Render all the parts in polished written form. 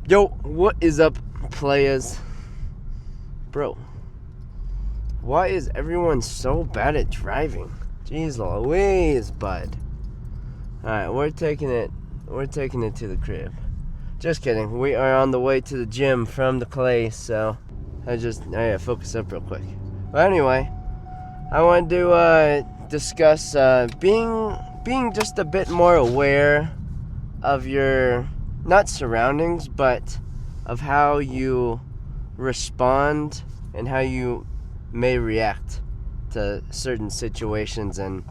Yo, what is up, players? Bro, why is everyone so bad at driving? Jeez Louise, bud. Alright, we're taking it to the crib. Just kidding. We are on the way to the gym from the clay, so I gotta focus up real quick. But anyway, I wanted to discuss being just a bit more aware of your not surroundings, but of how you respond and how you may react to certain situations and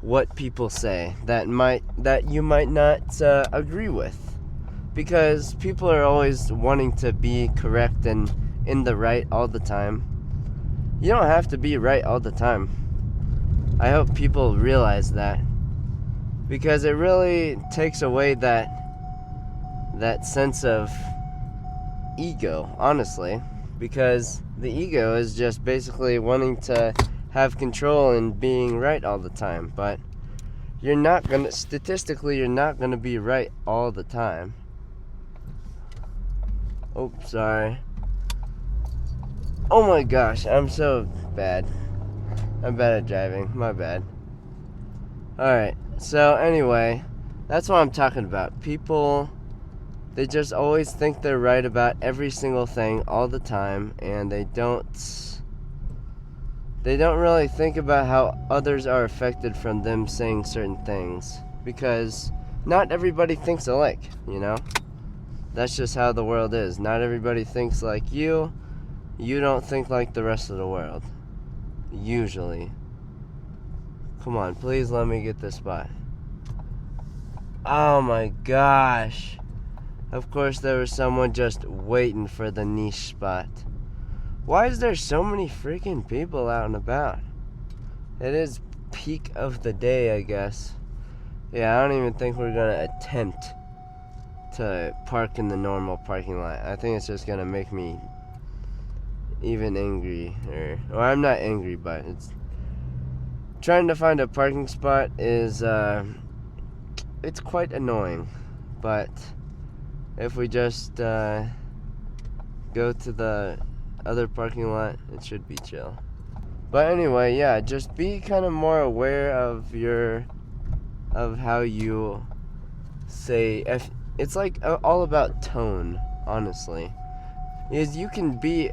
what people say that you might not agree with, because people are always wanting to be correct and in the right all the time. You don't have to be right all the time. I hope people realize that, because it really takes away that sense of ego, honestly, because the ego is just basically wanting to have control and being right all the time, but statistically you're not gonna be right all the time. Oh, sorry. Oh my gosh, I'm so bad. I'm bad at driving, my bad. Alright, so anyway, that's what I'm talking about. People, they just always think they're right about every single thing all the time, and they don't really think about how others are affected from them saying certain things, because not everybody thinks alike, you know? That's just how the world is. Not everybody thinks like you. You don't think like the rest of the world. Usually. Come on, please let me get this spot. Oh my gosh. Of course there was someone just waiting for the niche spot. Why is there so many freaking people out and about? It is peak of the day, I guess. Yeah, I don't even think we're gonna attempt to park in the normal parking lot. I think it's just gonna make me even angry. Or I'm not angry, but it's trying to find a parking spot is it's quite annoying. But if we just go to the other parking lot, it should be chill. But anyway, yeah, just be kind of more aware of how you say. It's like all about tone, honestly. Is you can be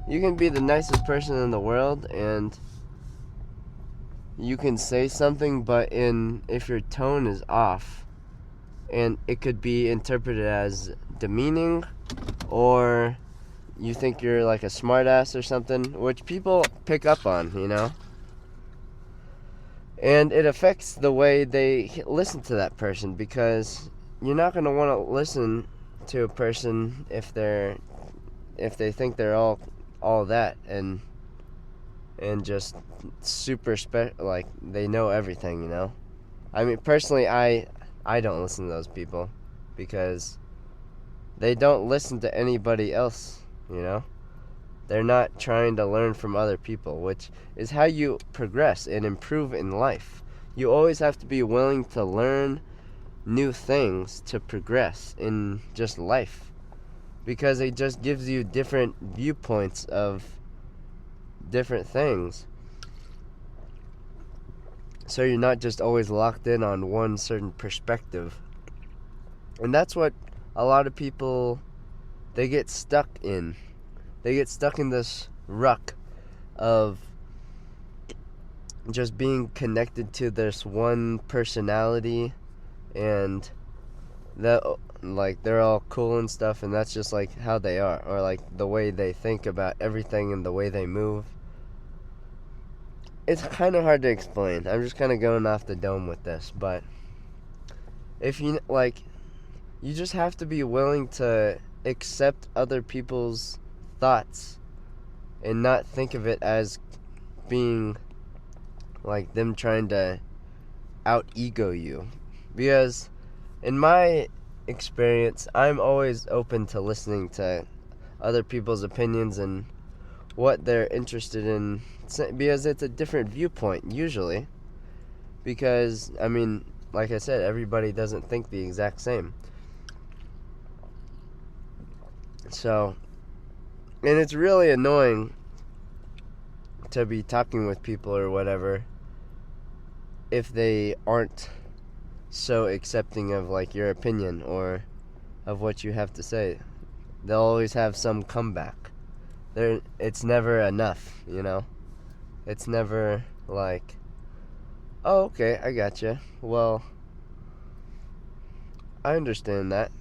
the nicest person in the world, and you can say something, but if your tone is off, and it could be interpreted as demeaning, or you think you're like a smartass or something, which people pick up on, you know? And it affects the way they listen to that person, because you're not going to want to listen to a person if they think they're all that and just super like they know everything, you know? I mean, personally, I don't listen to those people, because they don't listen to anybody else, you know? They're not trying to learn from other people, which is how you progress and improve in life. You always have to be willing to learn new things to progress in just life, because it just gives you different viewpoints of different things. So you're not just always locked in on one certain perspective. And that's what a lot of people, they get stuck in. They get stuck in this ruck of just being connected to this one personality, and that, like, they're all cool and stuff, and that's just like how they are, or like the way they think about everything and the way they move. It's kind of hard to explain. I'm just kind of going off the dome with this, but if you just have to be willing to accept other people's thoughts and not think of it as being like them trying to out ego you, because in my experience, I'm always open to listening to other people's opinions and what they're interested in, because it's a different viewpoint usually, because I mean, like I said, everybody doesn't think the exact same. So, and it's really annoying to be talking with people or whatever if they aren't so accepting of like your opinion or of what you have to say. They'll always have some comeback. It's never enough, you know? It's never like, oh, okay, I gotcha. Well, I understand that.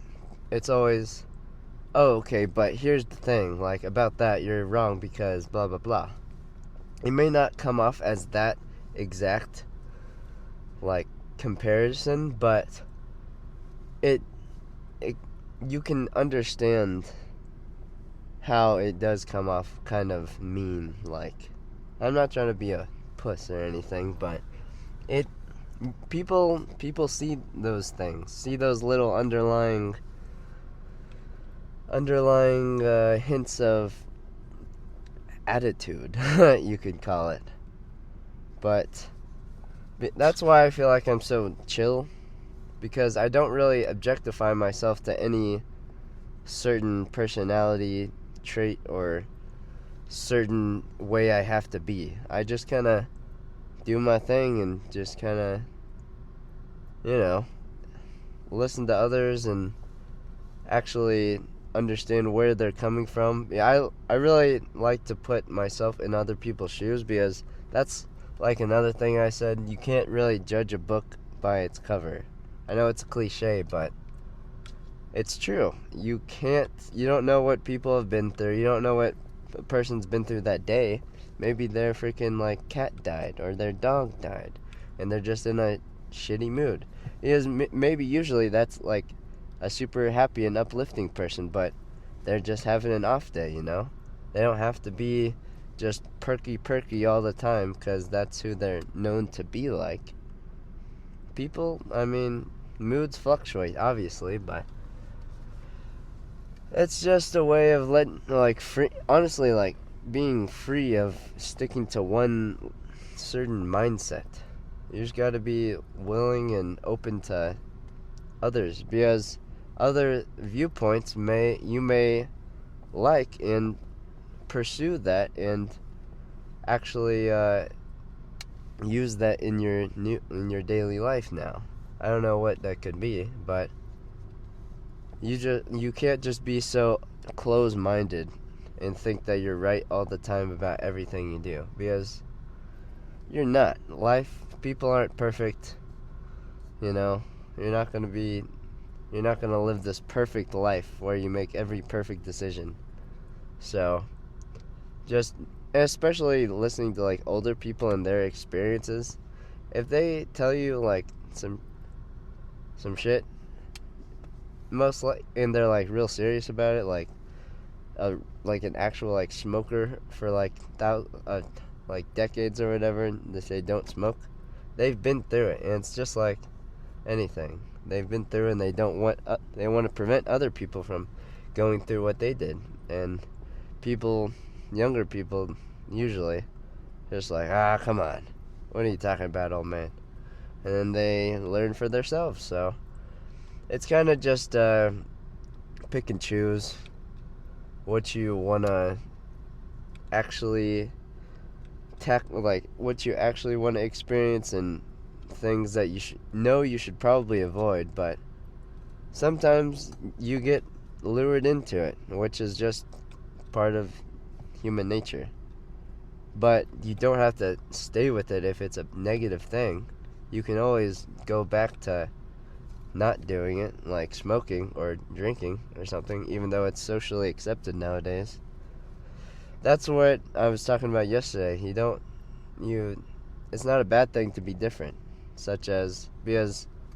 It's always, oh, okay, but here's the thing, like, about that, you're wrong because blah, blah, blah. It may not come off as that exact, like, comparison, but it you can understand how it does come off kind of mean. Like, I'm not trying to be a puss or anything, but it people see those things, see those little underlying hints of attitude, you could call it. But that's why I feel like I'm so chill, because I don't really objectify myself to any certain personality trait or certain way I have to be. I just kind of do my thing and just kind of, listen to others and actually understand where they're coming from. Yeah, I really like to put myself in other people's shoes, because that's like another thing I said. You can't really judge a book by its cover. I know it's a cliche, but it's true. You don't know what people have been through. You don't know what a person's been through that day. Maybe their freaking like cat died or their dog died and they're just in a shitty mood. Because maybe usually that's like a super happy and uplifting person, but they're just having an off day, you know? They don't have to be just perky all the time, because that's who they're known to be like. People, I mean, moods fluctuate, obviously, but it's just a way of honestly, like, being free of sticking to one certain mindset. You just gotta be willing and open to others, because other viewpoints you may like and pursue that and actually use that in your daily life now. I don't know what that could be, but you can't just be so close-minded and think that you're right all the time about everything you do, because you're not. People aren't perfect, you know. You're not going to live this perfect life where you make every perfect decision. So, just, especially listening to like older people and their experiences, if they tell you like some shit, and they're like real serious about it, like an actual like smoker for like decades or whatever, and they say don't smoke, they've been through it, and it's just like anything. They've been through, and they want to prevent other people from going through what they did. And younger people, usually, just like, come on, what are you talking about, old man? And then they learn for themselves. So it's kind of just pick and choose what you want to actually what you actually want to experience, and things that you should probably avoid. But sometimes you get lured into it, which is just part of human nature. But you don't have to stay with it if it's a negative thing. You can always go back to not doing it, like smoking or drinking or something, even though it's socially accepted nowadays. That's what I was talking about yesterday. It's not a bad thing to be different, because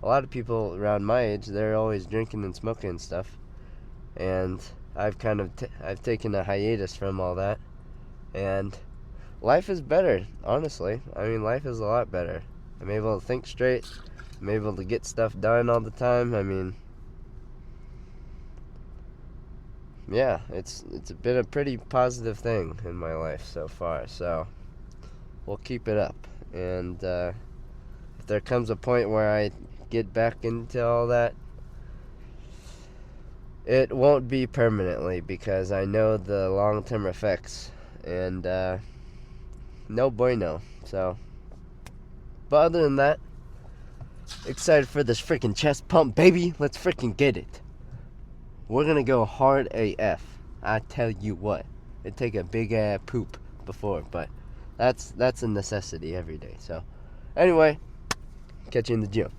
a lot of people around my age, they're always drinking and smoking and stuff, and I've taken a hiatus from all that, and life is better, honestly. I mean, life is a lot better. I'm able to think straight. I'm able to get stuff done all the time. I mean, yeah, it's been a pretty positive thing in my life so far, so we'll keep it up. And if there comes a point where I get back into all that, it won't be permanently because I know the long-term effects, and no bueno. So, but other than that, excited for this freaking chest pump, baby. Let's freaking get it. We're gonna go hard AF. I tell you what, it'd take a big ass poop before, but that's a necessity every day. So, anyway, catch you in the gym.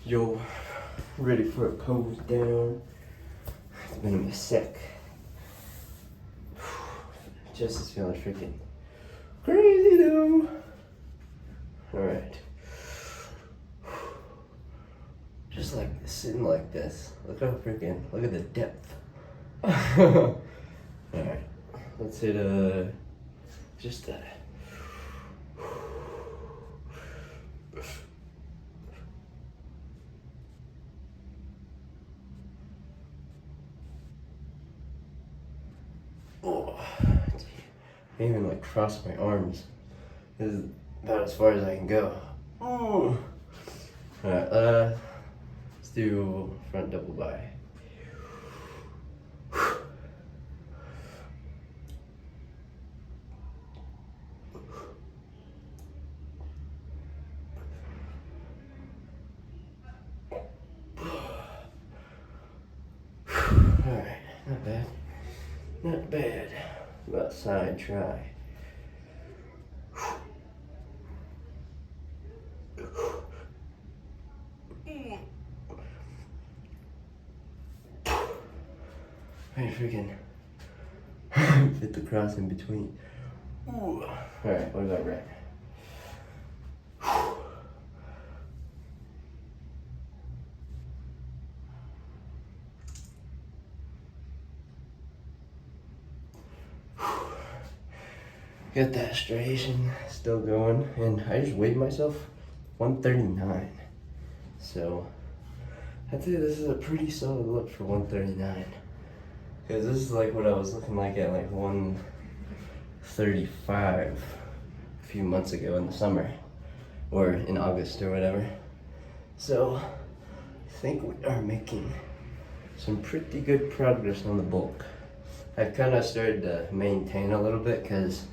Yo, ready for a pose down. It's been a sec. Just is feeling freaking crazy though. Alright. Just like sitting like this. Look at the depth. Alright. Let's hit just a I can't even like cross my arms. This is about as far as I can go. Ooh. Alright, let's do front double by. Alright, not bad. Not bad. About side try. I freaking fit the cross in between. Ooh. Alright, what about right? Got that striation still going, and I just weighed myself 139. So I'd say this is a pretty solid look for 139. Because this is like what I was looking like at like 135 a few months ago in the summer, or in August or whatever. So I think we are making some pretty good progress on the bulk. I've kind of started to maintain a little bit because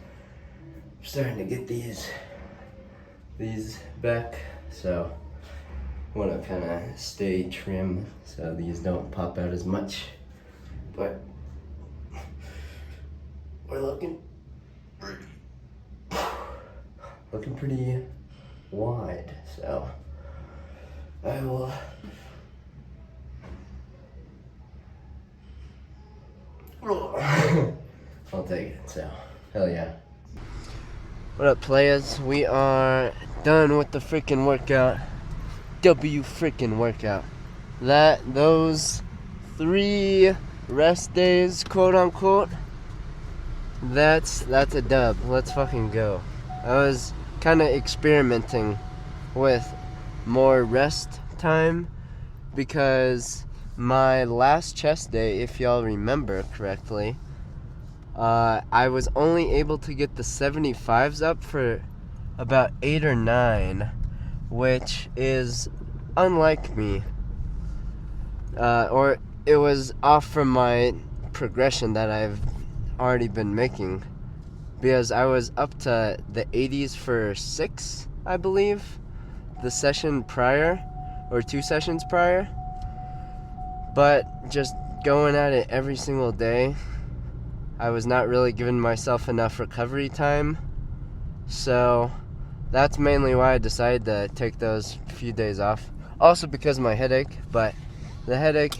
I'm starting to get these back, so I want to kind of stay trim so these don't pop out as much. But we're looking pretty wide, so I will I'll take it. So hell yeah. What up, players? We are done with the freaking workout. W freaking workout. Those 3 rest days, quote unquote, that's a dub. Let's fucking go. I was kind of experimenting with more rest time because my last chest day, if y'all remember correctly, I was only able to get the 75s up for about 8 or 9, which is unlike me. Or it was off from my progression that I've already been making, because I was up to the 80s for 6, I believe, the session prior, or 2 sessions prior. But just going at it every single day, I was not really giving myself enough recovery time. So that's mainly why I decided to take those few days off. Also because of my headache, but the headache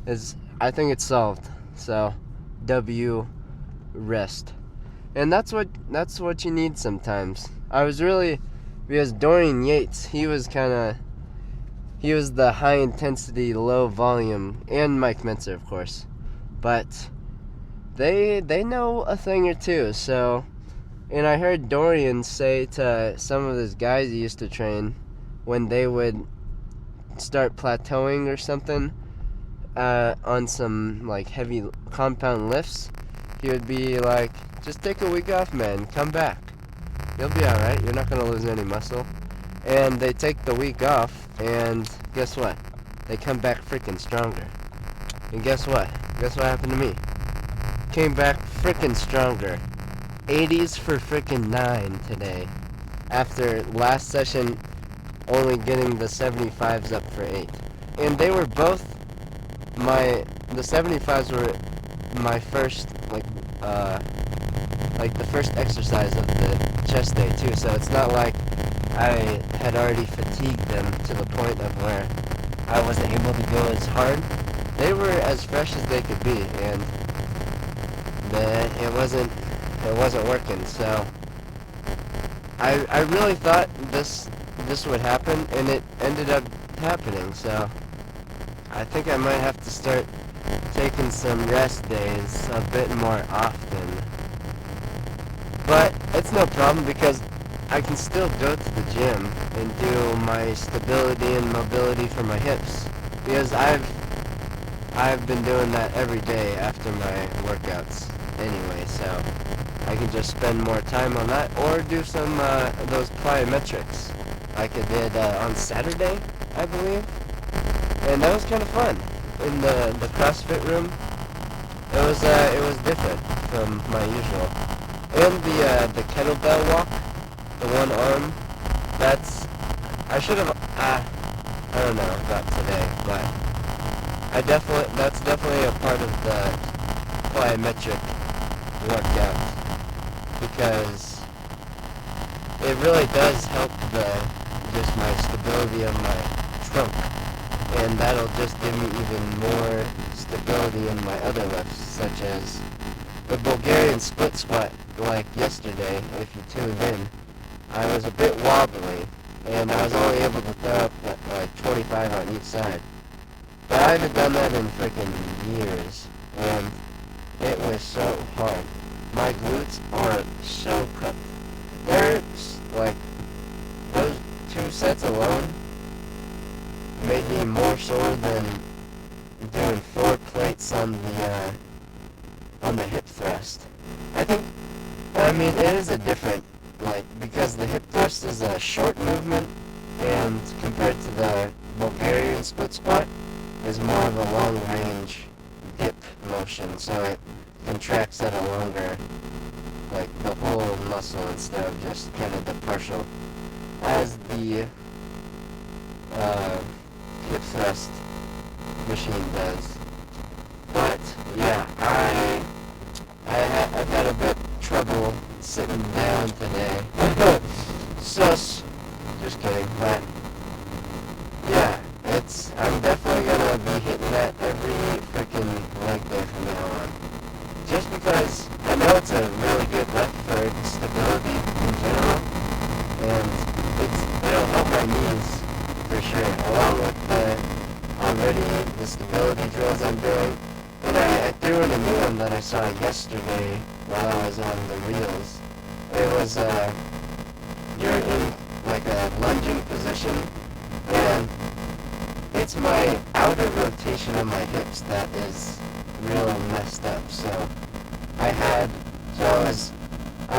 is, I think it's solved. So W, rest. And that's what you need sometimes. I was really, because Dorian Yates, he was the high intensity, low volume, and Mike Mentzer, of course. But they know a thing or two. So, and I heard Dorian say to some of his guys he used to train, when they would start plateauing or something on some like heavy compound lifts, he would be like, just take a week off, man, come back, you'll be alright, you're not gonna lose any muscle. And they take the week off, and guess what, they come back freaking stronger. And guess what happened to me? Came back freaking stronger. 80s for freaking 9 today, after last session only getting the 75s up for 8. And they were both the 75s were my first, like the first exercise of the chest day too, so it's not like I had already fatigued them to the point of where I wasn't able to go as hard. They were as fresh as they could be, and it wasn't working. So I really thought this would happen, and it ended up happening. So I think I might have to start taking some rest days a bit more often. But it's no problem, because I can still go to the gym and do my stability and mobility for my hips, because I've been doing that every day after my workouts anyway, so I can just spend more time on that, or do some those plyometrics like I did on Saturday, I believe. And that was kind of fun in the CrossFit room. It was different from my usual. And the kettlebell walk, the one arm, that's, I should have, I don't know about today, but that's definitely a part of the plyometric workout, because it really does help just my stability of my trunk, and that'll just give me even more stability in my other lifts, such as the Bulgarian split squat. Like yesterday, if you tuned in, I was a bit wobbly, and I was only able to throw up like 25 on each side. But I haven't done that in freaking years, and it was so hard. My glutes are so cooked. They're like, those 2 sets alone made me more sore than doing 4 plates on the hip thrust. I mean, it is a different, because the hip thrust is a short movement, and compared to the Bulgarian split squat, is more of a long range dip motion, so it contracts at a longer, the whole muscle instead of just kind of the partial, as the hip thrust machine does. But yeah, I've had a bit trouble sitting down today. Sus. Just kidding, but yeah, I'm definitely gonna be hitting that every freaking leg day from now on. Just because I know it's a really good lift for stability in general, and it'll help my knees for sure. Along with the stability drills I'm doing. And I threw in a new one that I saw yesterday while I was on the reels. It was, you're in like a lunging position, and it's my outer rotation of my hips that is real messed up. So I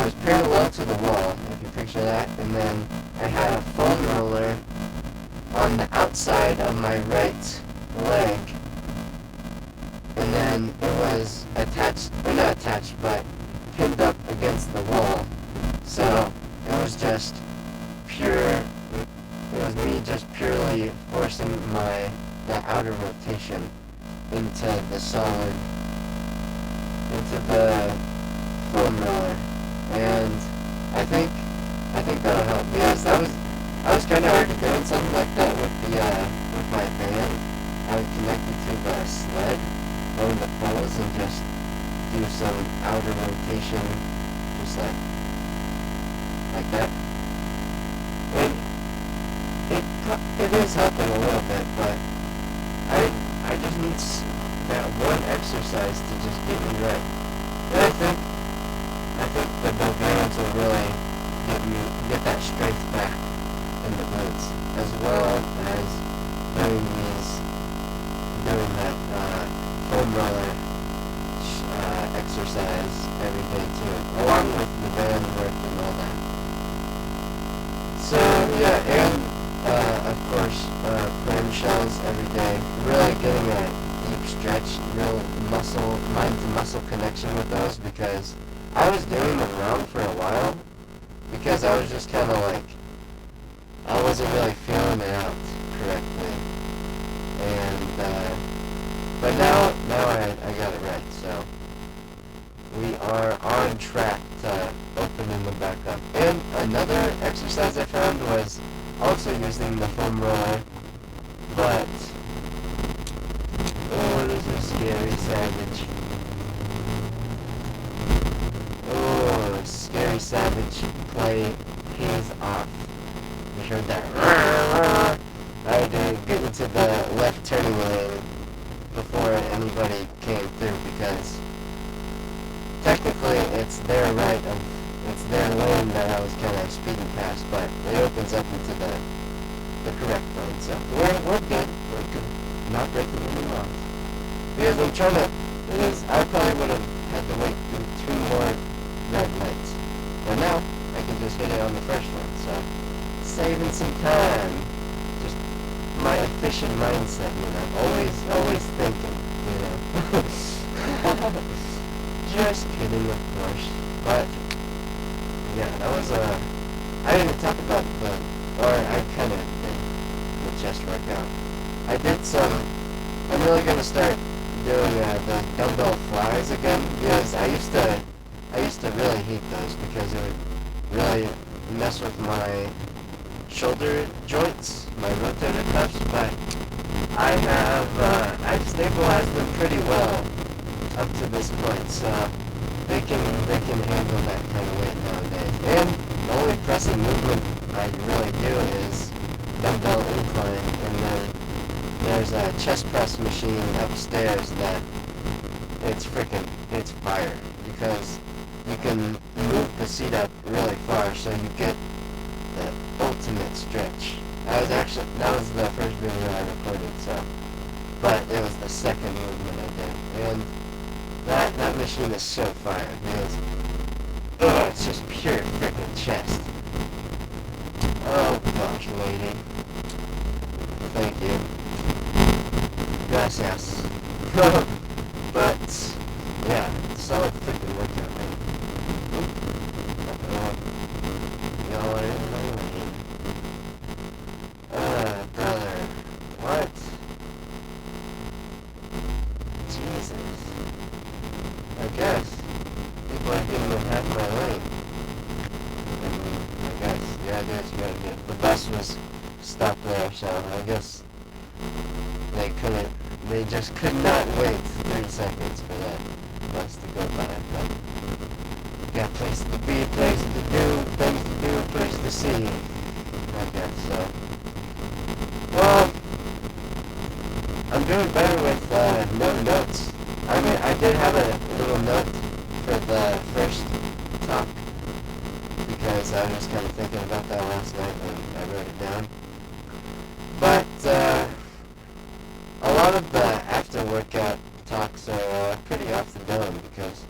was parallel to the wall, if you picture that, and then I had a foam roller on the outside of my right leg, and then it was attached, or not attached, but pinned up against the wall. So it was just it was me just purely forcing the outer rotation into the solid, into the foam roller, and I think that'll help, because I was kind of already doing something like that with my band. I would connect it to the sled, one of the poles, and just do some outer rotation, just like that. And it is helping a little bit, but I just need that one exercise to just get me right. And I think the Bulgarians will really get that strength back in the boots, as well as doing that foam roller exercise every day too, along with the band work and all that. So yeah, and of course clam shells every day. Really getting a deep stretch, real mind to muscle connection with those, because I was doing them wrong for a while, because I was just kind of like, I wasn't really feeling it out correctly, and but now I got it right. So we are on track to opening them back up. And another exercise I found was also using the foam roller, but oh, this is scary savage. Oh, scary savage play pays off. You heard that? I had to get into the left turning lane before anybody came through, because technically it's their lane that I was kind of speeding past, but it opens up into the correct lane, so we're good. We're good. Not breaking any laws. Because I'm trying to, I probably would have had to wait through 2 more red lights, but now I can just hit it on the first one, so saving some time. Just my efficient mindset, always thinking, Just kidding, of course. But yeah, that was I didn't even talk about I kind of did the chest workout. I'm really gonna start doing the dumbbell flies again, because I used to really hate those, because it would really mess with my shoulder joints, my rotator cuffs, but I've stabilized them pretty well up to this point, so they can handle that kind of weight nowadays. And the only pressing movement I really do is dumbbell incline, and then there's a chest press machine upstairs that it's fire, because you can move the seat up really far, so you get the ultimate stretch. That was the first video I recorded, but it was the second movement I did, and that machine is so fire, because it's just pure freaking chest. Oh gosh, lady. Thank you. Gracias. But yeah, solid freaking workout, man. Y'all are in my lane. Brother. What? Jesus. I guess. People are getting in half my lane. I guess. Yeah, I guess you gotta get. The bus was stopped there, so I guess they just could not wait 30 seconds for that bus to go by. But got a place to be, a place to do, things to do, a place to see. I guess so. Well, I'm doing better with no notes. I mean, I did have a little note for the first talk because I was kind of thinking about that last night and I wrote it down. But a lot of the after workout talks are pretty off the dome because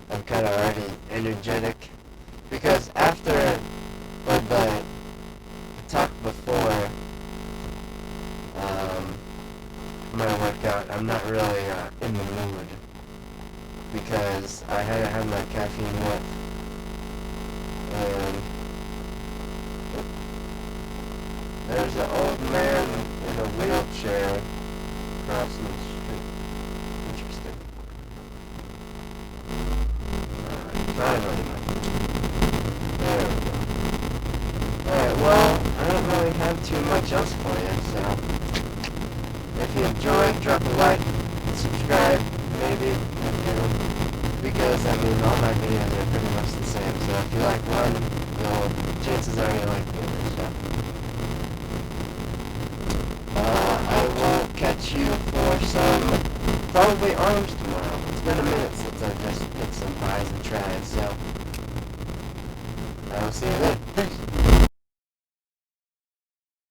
I'm kind of already energetic. Because after the talk before my workout, I'm not really in the mood because I hadn't had my caffeine yet. And there's an old man in a wheelchair crossing the street. Interesting. Finally. There we go. Alright, well, I don't really have too much else for you, so if you enjoyed, drop a like, subscribe, maybe, because, I mean, all my videos are pretty much the same, so if you like one, chances are you like the other, so. I will catch you for some, probably arms tomorrow. It's been a minute since I just did some buys and tries, so I will see you then. Peace.